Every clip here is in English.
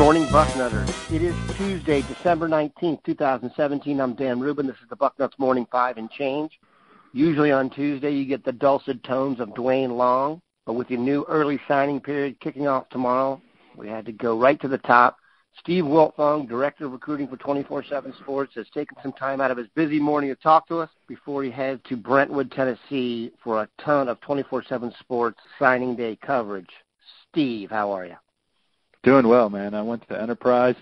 morning, Bucknutters. It is Tuesday, December 19th, 2017. I'm Dan Rubin. This is the Bucknuts Morning 5 and Change. Usually on Tuesday, you get the dulcet tones of Dwayne Long, but with the new early signing period kicking off tomorrow, we had to go right to the top. Steve Wiltfong, Director of Recruiting for 24/7 Sports, has taken some time out of his busy morning to talk to us before he heads to Brentwood, Tennessee for a ton of 24/7 Sports signing day coverage. Steve, how are you? Doing well, man. I went to Enterprise,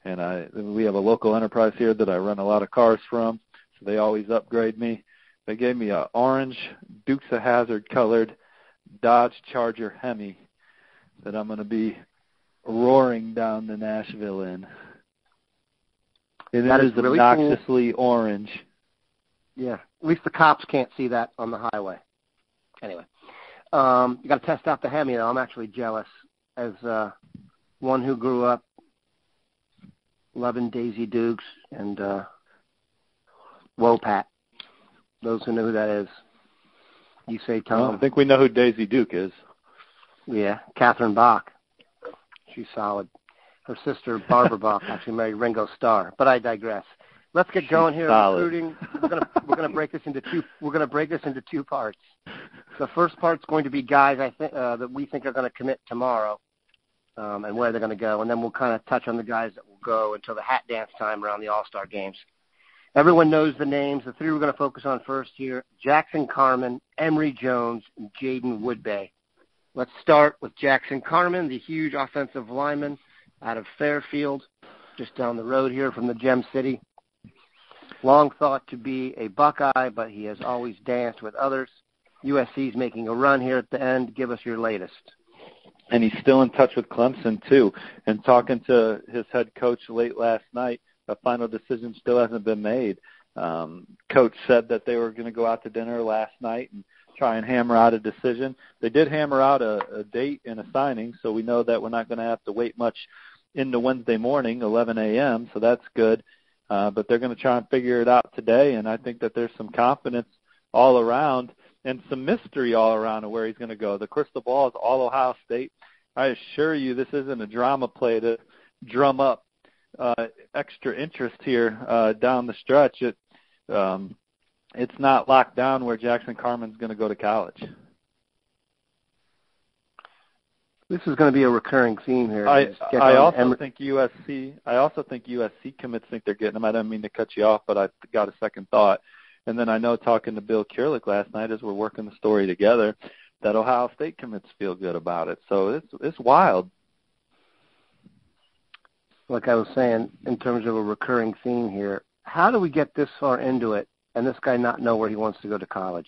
and we have a local Enterprise here that I rent a lot of cars from, so they always upgrade me. They gave me a orange Dukes of Hazzard colored Dodge Charger Hemi that I'm going to be roaring down to Nashville in. And that is really obnoxiously cool. Orange. Yeah, at least the cops can't see that on the highway. Anyway, you got to test out the Hemi, though. I'm actually jealous as one who grew up loving Daisy Dukes and Wopat. Those who know who that is. You say, Tom? Well, I think we know who Daisy Duke is. Yeah, Catherine Bach. She's solid. Her sister, Barbara Bach, actually married Ringo Starr. But I digress. Let's get going here. Recruiting. We're gonna break this into two. We're gonna break this into two parts. The first part's going to be guys that we think are going to commit tomorrow, and where they're going to go, and then we'll kind of touch on the guys that will go until the hat dance time around the All-Star games. Everyone knows the names. The three we're going to focus on first here: Jackson Carman, Emory Jones, and Jaiden Woodbey. Let's start with Jackson Carman, the huge offensive lineman out of Fairfield, just down the road here from the Gem City. Long thought to be a Buckeye, but he has always danced with others. USC's making a run here at the end. Give us your latest. And he's still in touch with Clemson, too. And talking to his head coach late last night, a final decision still hasn't been made. Coach said that they were going to go out to dinner last night and try and hammer out a decision. They did hammer out a date and a signing, so we know that we're not going to have to wait much into Wednesday morning, 11 a.m., so that's good. But they're going to try and figure it out today, and I think that there's some confidence all around and some mystery all around of where he's going to go. The crystal ball is all Ohio State. I assure you this isn't a drama play to drum up extra interest here down the stretch. It's not locked down where Jackson Carman's going to go to college. This is going to be a recurring theme here. I also think USC commits think they're getting him. I don't mean to cut you off, but I got a second thought. And then I know talking to Bill Kierlich last night as we're working the story together that Ohio State commits feel good about it. So it's wild. Like I was saying, in terms of a recurring theme here, how do we get this far into it and this guy not know where he wants to go to college?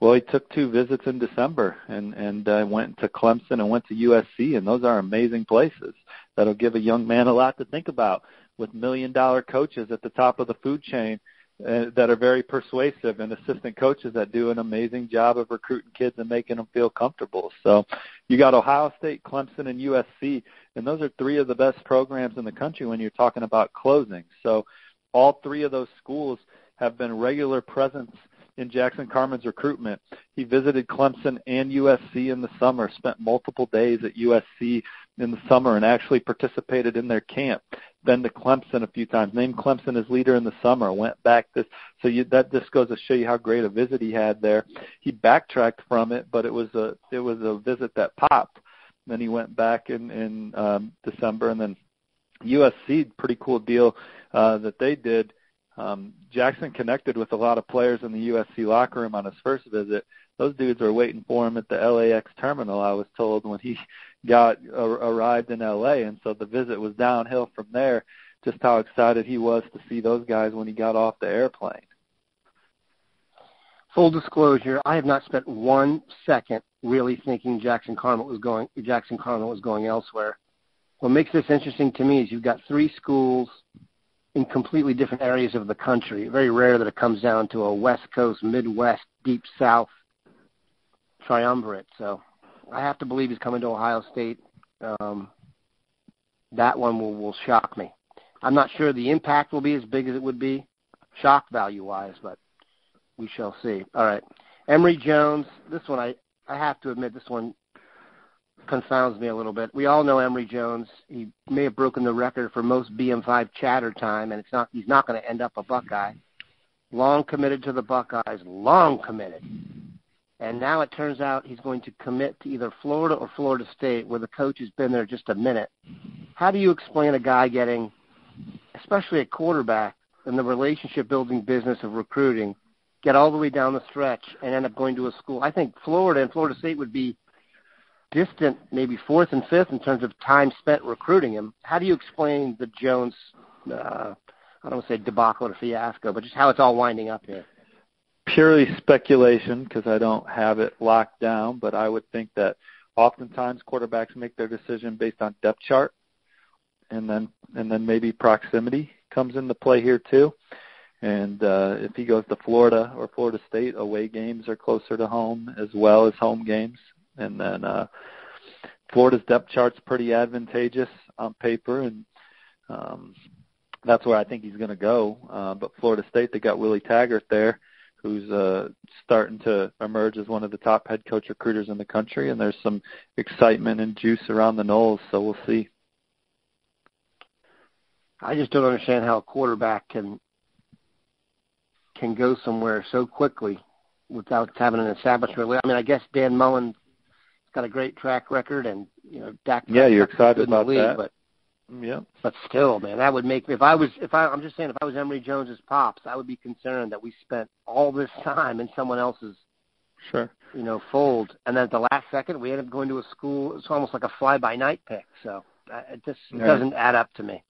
Well, he took 2 visits in December and went to Clemson and went to USC, and those are amazing places. That'll give a young man a lot to think about with million-dollar coaches at the top of the food chain that are very persuasive and assistant coaches that do an amazing job of recruiting kids and making them feel comfortable. So you got Ohio State, Clemson, and USC, and those are 3 of the best programs in the country when you're talking about closing. So all 3 of those schools have been regular presence in Jackson Carman's recruitment. He visited Clemson and USC in the summer, spent multiple days at USC in the summer, and actually participated in their camp. Been to Clemson a few times, named Clemson as leader in the summer, went back that just goes to show you how great a visit he had there. He backtracked from it, but it was a visit that popped. Then he went back in December, and then USC, pretty cool deal that they did. Jackson connected with a lot of players in the USC locker room on his first visit. Those dudes were waiting for him at the LAX terminal, I was told, when he arrived in LA, and so the visit was downhill from there, just how excited he was to see those guys when he got off the airplane. Full disclosure, I have not spent 1 second really thinking Jackson Carman was going elsewhere. What makes this interesting to me is you've got 3 schools in completely different areas of the country. Very rare that it comes down to a West Coast, Midwest, Deep South triumvirate. So I have to believe he's coming to Ohio State. That one will shock me. I'm not sure the impact will be as big as it would be shock value-wise, but we shall see. All right. Emory Jones, this one I have to admit, this one confounds me a little bit. We all know Emory Jones. He may have broken the record for most BM5 chatter time, and he's not going to end up a Buckeye. Long committed to the Buckeyes, long committed. And now it turns out he's going to commit to either Florida or Florida State, where the coach has been there just a minute. How do you explain a guy getting, especially a quarterback, in the relationship-building business of recruiting, get all the way down the stretch and end up going to a school? I think Florida and Florida State would be distant, maybe fourth and fifth in terms of time spent recruiting him. How do you explain the Jones, I don't want to say debacle or fiasco, but just how it's all winding up here? Purely speculation, because I don't have it locked down, but I would think that oftentimes quarterbacks make their decision based on depth chart, and then maybe proximity comes into play here too. And if he goes to Florida or Florida State, away games are closer to home as well as home games. And then Florida's depth chart's pretty advantageous on paper, and that's where I think he's going to go. But Florida State, they got Willie Taggart there, who's starting to emerge as one of the top head coach recruiters in the country, and there's some excitement and juice around the Knolls, so we'll see. I just don't understand how a quarterback can go somewhere so quickly without having an established relationship. I mean, I guess Dan Mullen's got a great track record, and Dak. Yeah, you're excited about that. But, yeah. But still, man, that would make me. I'm just saying, if I was Emory Jones's pops, I would be concerned that we spent all this time in someone else's, fold, and then at the last second we end up going to a school. It's almost like a fly-by-night pick. So it just doesn't add up to me.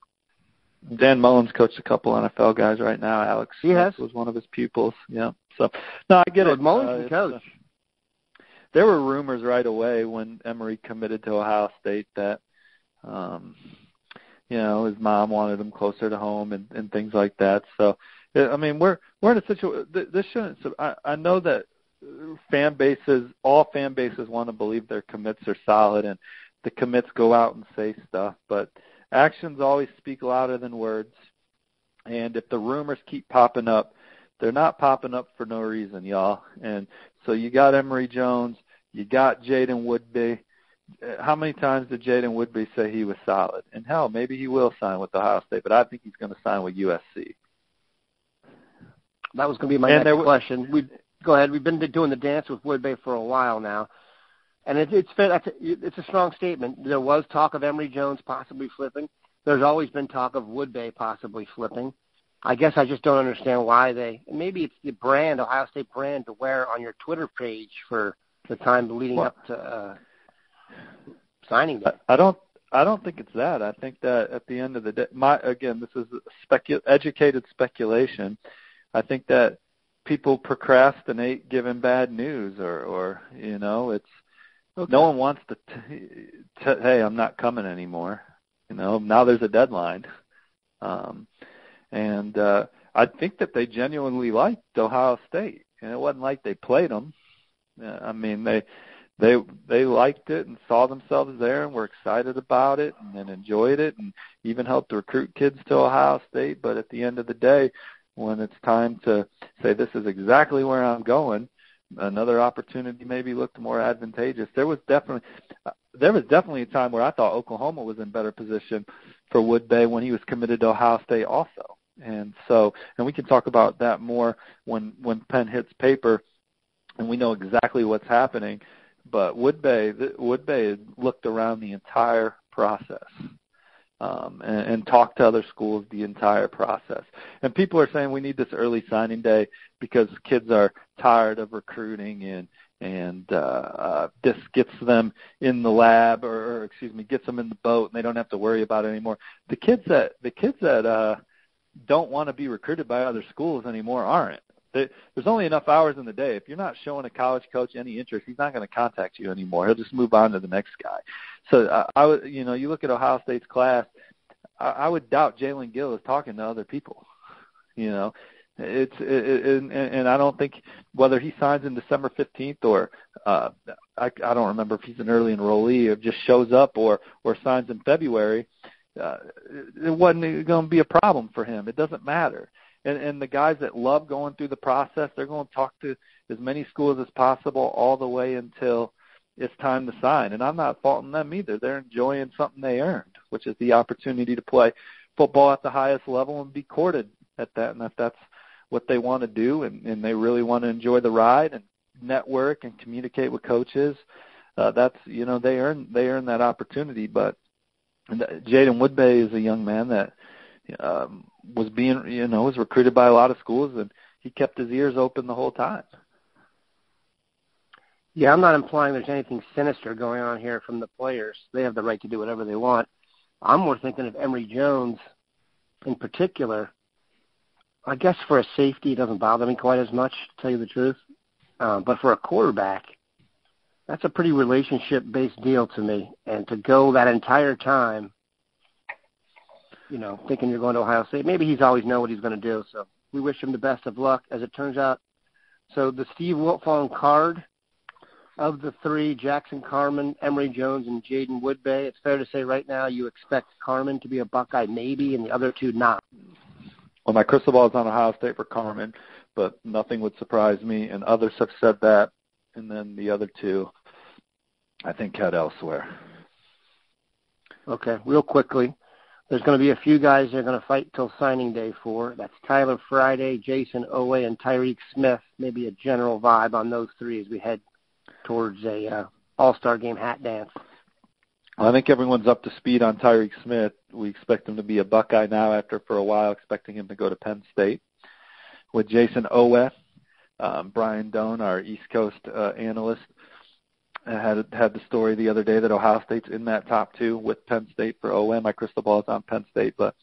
Dan Mullen's coached a couple NFL guys right now. Alex Smith was one of his pupils. Yeah. So no, I get it. Mullen can coach. There were rumors right away when Emory committed to Ohio State that, his mom wanted him closer to home and things like that. So, I mean, we're in a situation. This shouldn't. I know that all fan bases want to believe their commits are solid, and the commits go out and say stuff, but actions always speak louder than words. And if the rumors keep popping up, they're not popping up for no reason, y'all. And so you got Emory Jones, you got Jaiden Woodbey. How many times did Jaiden Woodbey say he was solid? And hell, maybe he will sign with Ohio State, but I think he's going to sign with USC. That was going to be my next question. Go ahead. We've been doing the dance with Woodbey for a while now, and it's a strong statement. There was talk of Emory Jones possibly flipping. There's always been talk of Woodbey possibly flipping. I guess I just don't understand why maybe it's the brand, Ohio State brand, to wear on your Twitter page for the time leading up to signing day. I don't think it's that. I think that at the end of the day, this is educated speculation. I think that people procrastinate giving bad news, or it's okay. No one wants to hey, I'm not coming anymore. Now there's a deadline. And I think that they genuinely liked Ohio State, and it wasn't like they played them. I mean, they liked it and saw themselves there and were excited about it and enjoyed it and even helped recruit kids to Ohio State. But at the end of the day, when it's time to say this is exactly where I'm going, another opportunity maybe looked more advantageous. There was definitely a time where I thought Oklahoma was in better position for Woodbey when he was committed to Ohio State also. And we can talk about that more when pen hits paper and we know exactly what's happening. But Woodbey looked around the entire process and talked to other schools the entire process. And people are saying we need this early signing day because kids are tired of recruiting and this gets them in the lab gets them in the boat and they don't have to worry about it anymore. The kids that don't want to be recruited by other schools anymore aren't. There's only enough hours in the day. If you're not showing a college coach any interest, he's not going to contact you anymore. He'll just move on to the next guy. So I would, you look at Ohio State's class, I would doubt Jalen Gill is talking to other people. And I don't think whether he signs in December 15th or I don't remember if he's an early enrollee or just shows up or signs in February. It wasn't going to be a problem for him. It doesn't matter. And the guys that love going through the process, they're going to talk to as many schools as possible all the way until it's time to sign. And I'm not faulting them either. They're enjoying something they earned, which is the opportunity to play football at the highest level and be courted at that. And if that's what they want to do, and they really want to enjoy the ride and network and communicate with coaches, that's, you know, they earn that opportunity. But Jaiden Woodbey is a young man that was recruited by a lot of schools, and he kept his ears open the whole time. Yeah, I'm not implying there's anything sinister going on here from the players. They have the right to do whatever they want. I'm more thinking of Emory Jones in particular. I guess for a safety, it doesn't bother me quite as much, to tell you the truth. But for a quarterback, that's a pretty relationship-based deal to me. And to go that entire time, you know, thinking you're going to Ohio State, maybe he's always known what he's going to do. So we wish him the best of luck, as it turns out. So the Steve Wiltfong card, of the three, Jackson Carman, Emory Jones, and Jaiden Woodbey, it's fair to say right now you expect Carman to be a Buckeye maybe, and the other two not. Well, my crystal ball is on Ohio State for Carman, but nothing would surprise me, and others have said that. And then the other two, I think, head elsewhere. Okay, real quickly, there's going to be a few guys they're going to fight till signing day for. That's Tyler Friday, Jason Owe, and Tyreek Smith. Maybe a general vibe on those three as we head towards a all-star game hat dance. Well, I think everyone's up to speed on Tyreek Smith. We expect him to be a Buckeye now after, for a while, expecting him to go to Penn State. With Jason Owe, Brian Doan, our East Coast analyst, had the story the other day that Ohio State's in that top two with Penn State for Owe. My crystal ball is on Penn State, but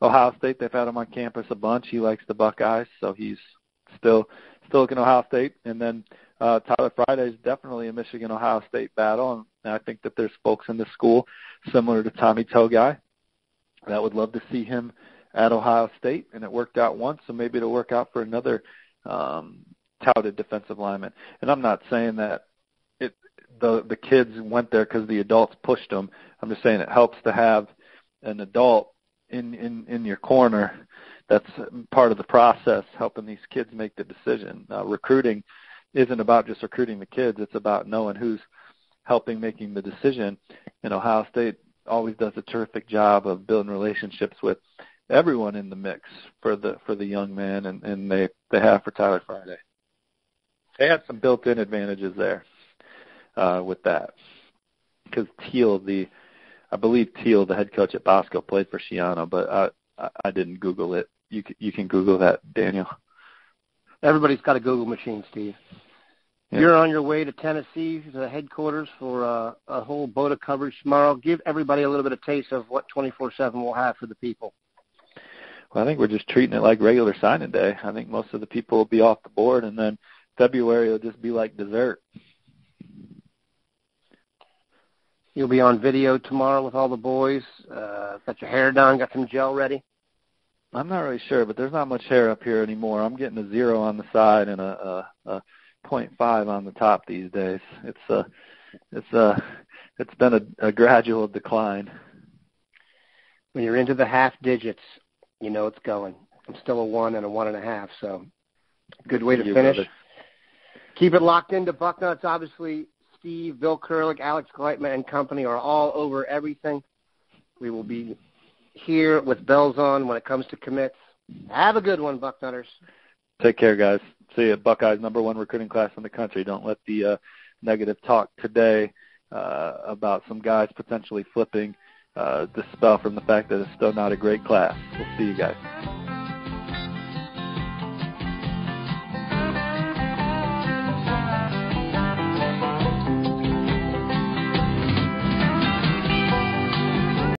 Ohio State, they've had him on campus a bunch. He likes the Buckeyes, so he's still looking at Ohio State. And then Tyler Friday is definitely a Michigan-Ohio State battle, and I think that there's folks in the school similar to Tommy Togai that would love to see him at Ohio State, and it worked out once, so maybe it'll work out for another touted defensive lineman. And I'm not saying that the kids went there because the adults pushed them. I'm just saying it helps to have an adult in your corner that's part of the process, helping these kids make the decision. Recruiting isn't about just recruiting the kids. It's about knowing who's helping making the decision. And Ohio State always does a terrific job of building relationships with everyone in the mix for the young man, and they have for Tyler Friday. They had some built-in advantages there with that, because I believe Teal, the head coach at Bosco, played for Shiano, but I didn't Google it. You can Google that, Daniel. Everybody's got a Google machine, Steve. Yeah. You're on your way to Tennessee, to the headquarters, for a whole boat of coverage tomorrow. Give everybody a little bit of taste of what 24/7 will have for the people. Well, I think we're just treating it like regular signing day. I think most of the people will be off the board, and then February will just be like dessert. You'll be on video tomorrow with all the boys. Got your hair done, got some gel ready? I'm not really sure, but there's not much hair up here anymore. I'm getting a 0 on the side and a 0.5 on the top these days. It's been a gradual decline. When you're into the half digits, you know it's going. I'm still a 1 and a 1.5, so good way to finish. Brother. Keep it locked into Bucknuts. Obviously, Steve, Bill Kurlick, Alex Gleitman, and company are all over everything. We will be here with bells on when it comes to commits. Have a good one, Bucknutters. Take care, guys. See you. Buckeyes, #1 recruiting class in the country. Don't let the negative talk today about some guys potentially flipping dispel from the fact that it's still not a great class. We'll see you guys.